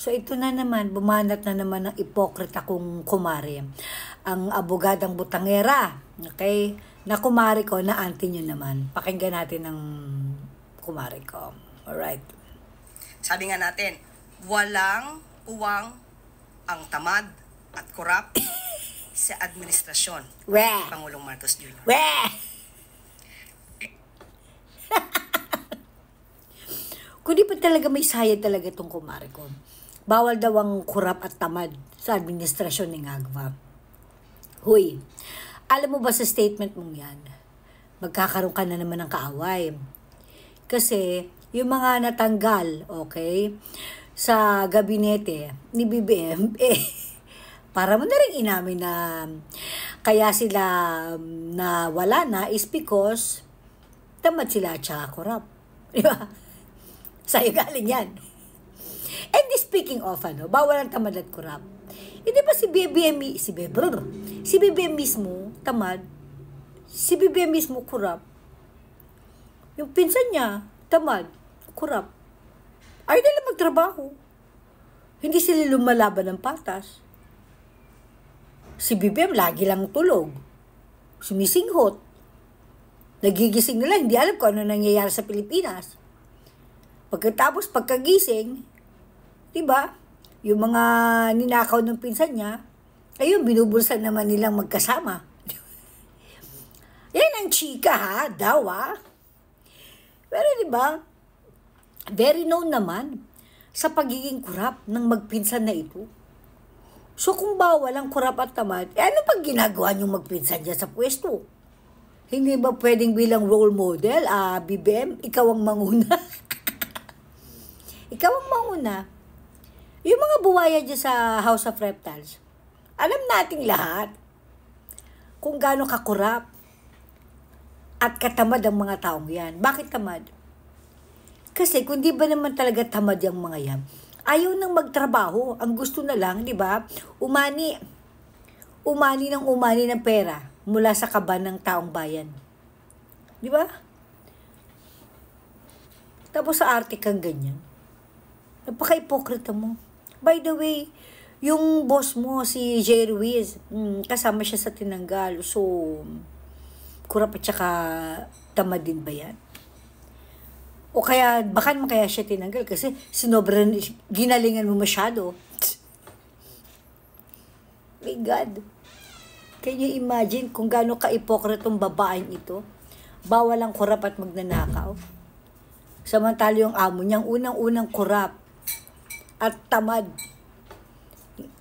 So ito na naman, bumanat na naman ng ipokrita kong kumari. Ang abogadang butangera, okay? Na kumari ko, na auntie nyo naman. Pakinggan natin ang kumari ko. Alright. Sabi nga natin, walang uwang ang tamad at korap sa administrasyon ni Pangulong Marcos Jr. Kung di pa talaga may saya talaga itong kumari ko. Bawal daw ang kurap at tamad sa administrasyon ng Agva. Huy, alam mo ba sa statement mong yan, magkakaroon ka na naman ng kaaway. Kasi yung mga natanggal, okay, sa gabinete ni BBM, para mo na rin inamin na kaya sila na wala na is because tamad sila at saka kurap. Di ba? Sa'yo galing yan. And speaking of, bawal ang tamad at kurap. Hindi ba si BBM mismo, tamad, si BBM mismo, kurap. Yung pinsan niya, tamad, kurap. Ay nila magtrabaho. Hindi sila lumalaban ng patas. Si BBM lagi lang tulog. Sumisinghot. Nagigising nila, hindi alam kung ano nangyayari sa Pilipinas. Pagkatapos, pagkagising, diba, yung mga ninakaw ng pinsan niya, ayun, binubulsan naman nilang magkasama. Yan ang chika ha, daw ha. Pero diba, very known naman sa pagiging kurap ng magpinsan na ito. So kung bawal ang kurap at tamad, ano pag ginagawa niyong magpinsan dyan sa pwesto? Hindi ba pwedeng bilang role model, BBM, ikaw ang manguna? Ikaw ang mauna. Yung mga buwaya dyan sa House of Reptiles, alam nating lahat kung gaano kakurap at katamad ang mga taong yan. Bakit tamad? Kasi kung di ba naman talaga tamad yung mga yan, ayaw nang magtrabaho. Ang gusto na lang, di ba, umani ng pera mula sa kaban ng taong bayan. Di ba? Tapos sa arte kang ganyan. Napaka-ipokrita mo. By the way, yung boss mo, si J. Ruiz, kasama siya sa tinanggal. So, kurap at saka tamad din ba yan? O kaya, baka naman kaya siya tinanggal kasi sinobran, ginalingan mo masyado. My God. Can you imagine kung gaano ka-ipokritong babaeng ito? Bawal ang kurap at magnanakaw. Samantala yung amo niyang unang-unang kurap at tamad.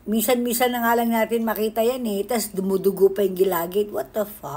Minsan-minsan na nga lang natin makita yan tas dumudugo pa yung gilagid. What the fuck?